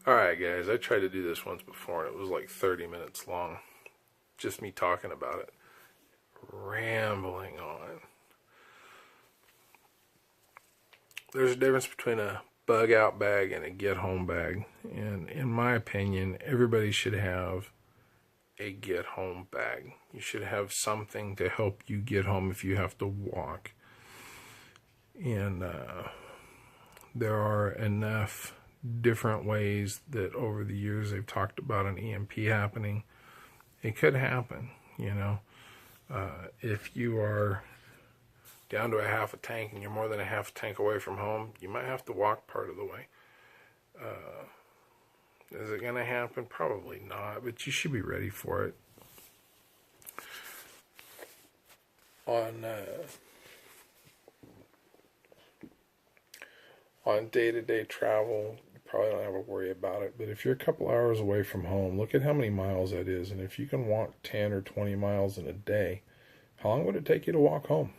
Alright guys, I tried to do this once before and it was like 30 minutes long. Just me talking about it. Rambling on. There's a difference between a bug out bag and a get home bag. And in my opinion, everybody should have a get home bag. You should have something to help you get home if you have to walk. And there are enough different ways that over the years they've talked about an EMP happening. It could happen, you know. If you are down to a half a tank and you're more than a half a tank away from home, you might have to walk part of the way. Is it going to happen? Probably not, but you should be ready for it. On day-to-day travel, you probably don't have to worry about it. But if you're a couple hours away from home, look at how many miles that is. And if you can walk 10 or 20 miles in a day, how long would it take you to walk home?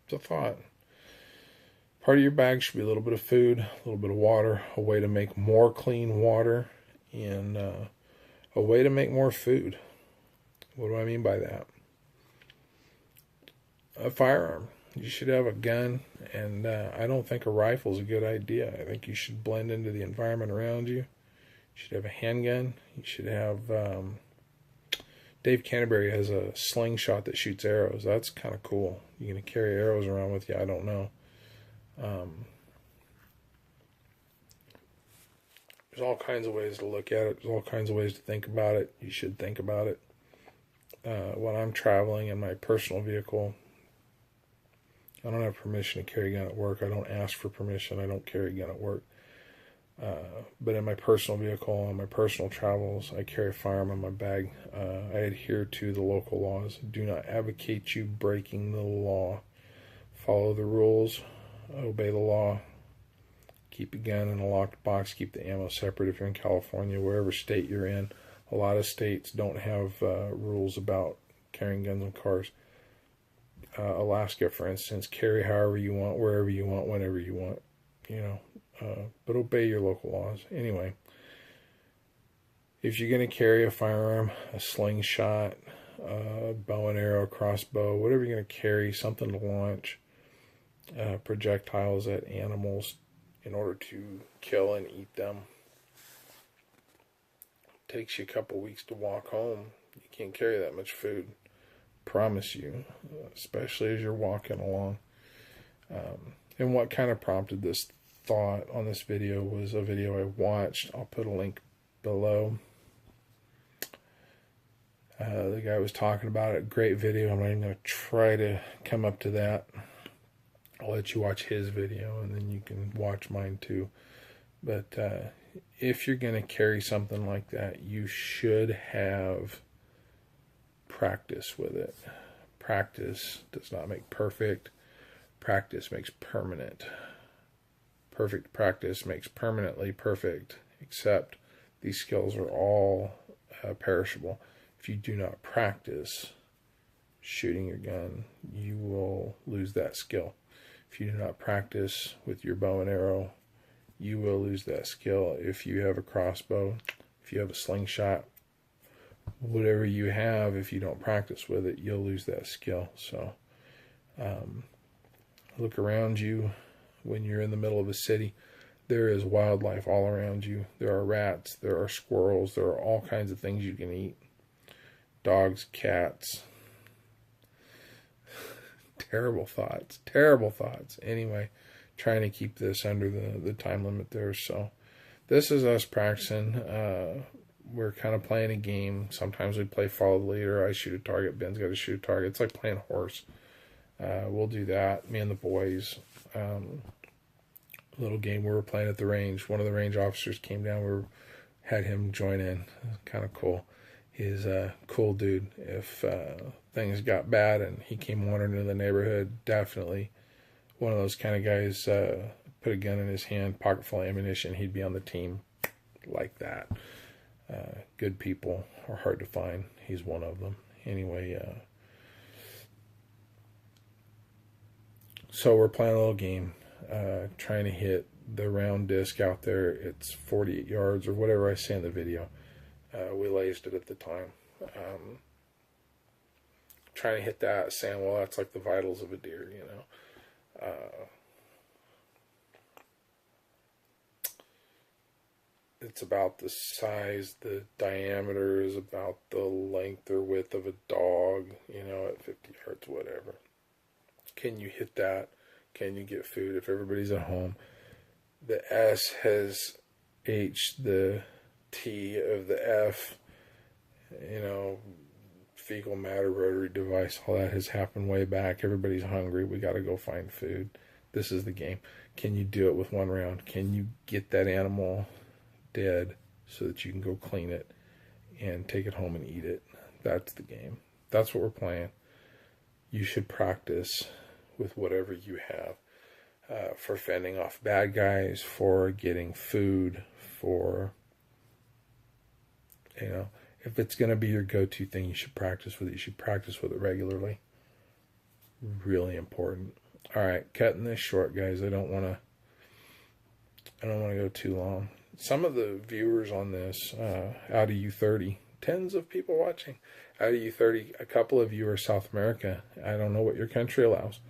It's a thought. Part of your bag should be a little bit of food, a little bit of water, a way to make more clean water, and a way to make more food. What do I mean by that? A firearm. You should have a gun, and I don't think a rifle is a good idea. I think you should blend into the environment around you. You should have a handgun. You should have... Dave Canterbury has a slingshot that shoots arrows. That's kind of cool. You're going to carry arrows around with you? I don't know. There's all kinds of ways to look at it. There's all kinds of ways to think about it. You should think about it. When I'm traveling in my personal vehicle, I don't have permission to carry a gun at work. I don't ask for permission. I don't carry a gun at work. But in my personal vehicle, on my personal travels, I carry a firearm in my bag. I adhere to the local laws. Do not advocate you breaking the law. Follow the rules. Obey the law. Keep a gun in a locked box. Keep the ammo separate if you're in California, wherever state you're in. A lot of states don't have rules about carrying guns in cars. Alaska, for instance, carry however you want, wherever you want, whenever you want. You know, but obey your local laws. Anyway, if you're going to carry a firearm, a slingshot, a bow and arrow, crossbow, whatever you're going to carry, something to launch projectiles at animals in order to kill and eat them. It takes you a couple weeks to walk home. You can't carry that much food. Promise you, especially as you're walking along. And what kind of prompted this thought on this video was a video I watched. I'll put a link below. The guy was talking about it. Great video. I'm not even going to try to come up to that. I'll let you watch his video and then you can watch mine too. But if you're going to carry something like that, you should have practice with it. Practice does not make perfect. Practice makes permanent. Perfect practice makes permanently perfect, except these skills are all perishable. If you do not practice shooting your gun, you will lose that skill. If you do not practice with your bow and arrow, you will lose that skill. If you have a crossbow, if you have a slingshot, whatever you have, if you don't practice with it, you'll lose that skill. So look around you. When you're in the middle of a city, there is wildlife all around you. There are rats, there are squirrels, there are all kinds of things you can eat. Dogs, cats. Terrible thoughts. Terrible thoughts. Anyway, trying to keep this under the time limit there. So this is us practicing. We're kind of playing a game. Sometimes we play follow the leader. I shoot a target. Ben's got to shoot a target. It's like playing horse. We'll do that. Me and the boys. Little game we were playing at the range. One of the range officers came down. We had him join in. Kind of cool. He's a cool dude. If things got bad and he came wandering into the neighborhood, definitely one of those kind of guys. Put a gun in his hand, pocket full of ammunition. He'd be on the team like that. Good people are hard to find. He's one of them. Anyway, so we're playing a little game, trying to hit the round disc out there. It's 48 yards or whatever I say in the video. We lased it at the time. Trying to hit that, saying, well, that's like the vitals of a deer, you know. It's about the size, the diameter is about the length or width of a dog, you know, at 50 yards, whatever. Can you hit that? Can you get food if everybody's at home? The S has H, the T of the F, you know, fecal matter, rotary device, all that has happened way back. Everybody's hungry. We got to go find food. This is the game. Can you do it with one round? Can you get that animal dead so that you can go clean it and take it home and eat it? That's the game. That's what we're playing. You should practice with whatever you have, for fending off bad guys, for getting food, for, you know, if it's going to be your go-to thing, you should practice with it. You should practice with it regularly. Really important. All right, cutting this short, guys. I don't want to go too long. Some of the viewers on this, out of you 30, tens of people watching, out of you 30, a couple of you are South America. I don't know what your country allows.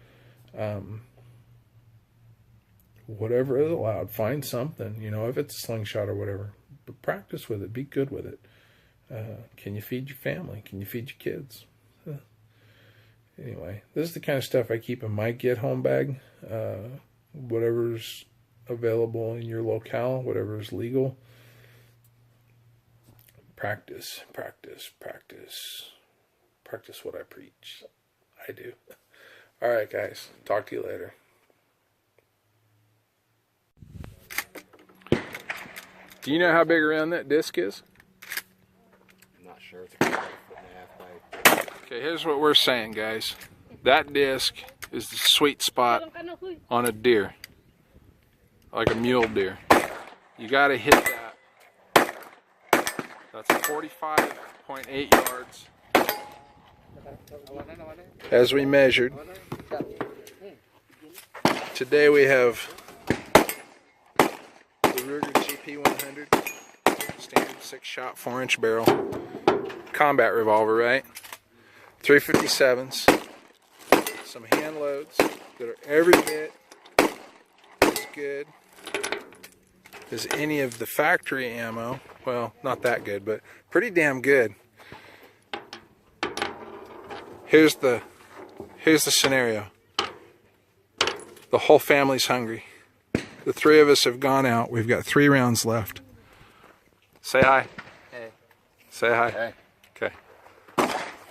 Whatever is allowed, find something, you know, if it's a slingshot or whatever, but practice with it, be good with it. Can you feed your family? Can you feed your kids? Anyway, this is the kind of stuff I keep in my get-home bag. Whatever's available in your locale, whatever's legal. Practice, practice, practice. Practice what I preach. I do. All right, guys. Talk to you later. Do you know how big around that disc is? I'm not sure. It's a 4.5 by... Okay, here's what we're saying, guys. That disc is the sweet spot on a deer, like a mule deer. You got to hit that. That's 45.8 yards. As we measured. Today we have the Ruger GP100, standard 6-shot 4-inch barrel, combat revolver, right? 357s, some hand loads that are every bit as good as any of the factory ammo. Well, not that good, but pretty damn good. Here's the scenario. The whole family's hungry. The 3 of us have gone out. We've got 3 rounds left. Say hi. Hey. Say hi. Hey. Okay.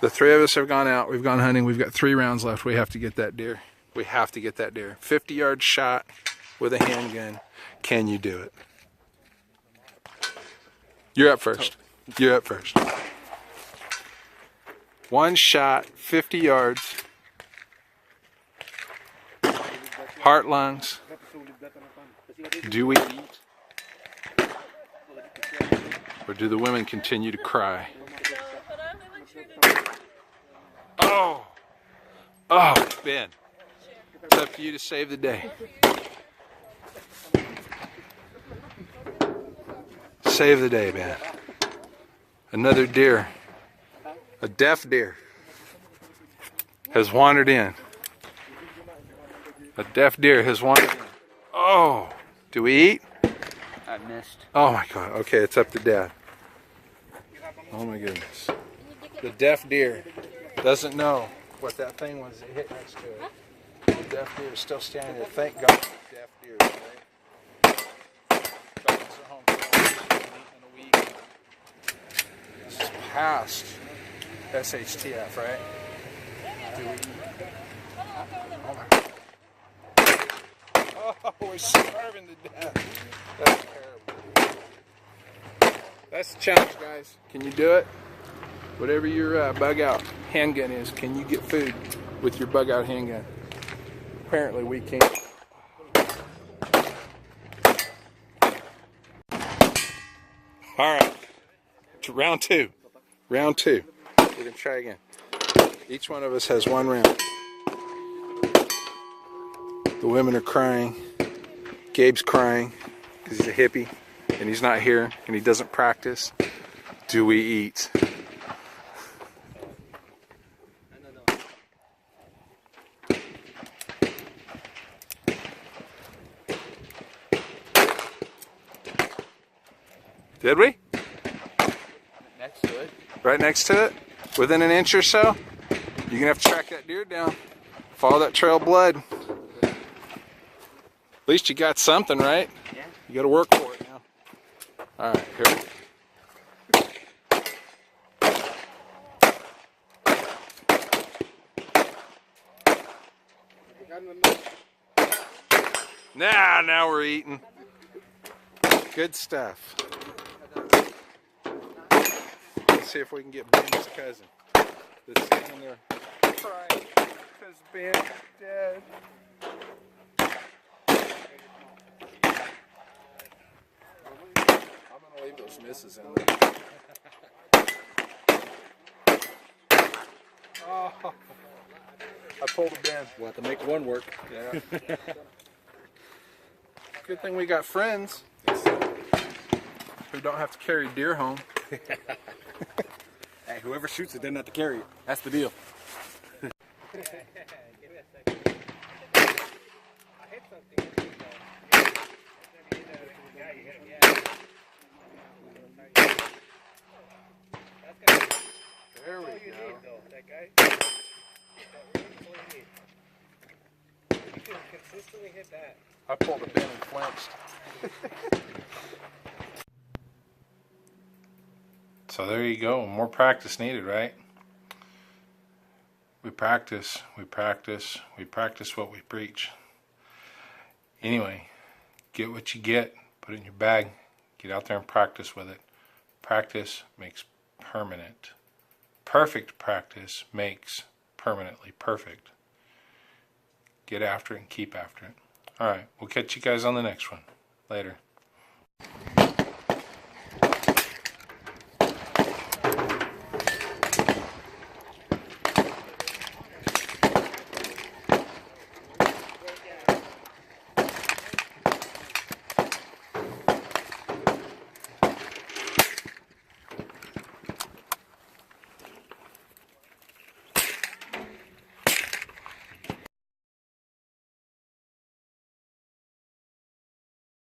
The 3 of us have gone out. We've gone hunting. We've got 3 rounds left. We have to get that deer. We have to get that deer. 50-yard shot with a handgun. Can you do it? You're up first. You're up first. 1 shot, 50 yards. Heart, lungs. Do we eat? Or do the women continue to cry? Oh! Oh, Ben. It's up to you to save the day. Save the day, Ben. Another deer, a deaf deer, has wandered in. A deaf deer has wandered in. Oh! Do we eat? I missed. Oh my God. Okay, it's up to Dad. Oh my goodness. The deaf deer doesn't know what that thing was that hit next to it. The deaf deer is still standing there. Thank God for deaf deer, right? Back to home in a week. This is past SHTF, right? Do we eat? Oh my God. Oh, we're starving to death. That's terrible. That's the challenge, guys. Can you do it? Whatever your bug out handgun is, can you get food with your bug out handgun? Apparently we can't. All right. Round 2. Round 2. We're going to try again. Each one of us has 1 round. The women are crying. Gabe's crying because he's a hippie and he's not here and he doesn't practice. Do we eat? Did we? Next to it. Right next to it? Within an inch or so? You're gonna have to track that deer down. Follow that trail of blood. At least you got something, right? Yeah. You gotta work for it now. Alright, here we go. Now we're eating. Good stuff. Let's see if we can get Ben's cousin that's standing there crying because Ben's dead. I'm gonna leave those misses in there. Oh, I pulled a Ben. We'll have to make one work. Yeah. Good thing we got friends who don't have to carry deer home. Hey, whoever shoots it doesn't have to carry it. That's the deal. There we go. You can consistently hit that. I pulled a Ben and flinched. So there you go. More practice needed, right? We practice what we preach. Anyway, get what you get, put it in your bag, get out there and practice with it. Practice makes permanent. Perfect practice makes permanently perfect. Get after it and keep after it. Alright, we'll catch you guys on the next one. Later.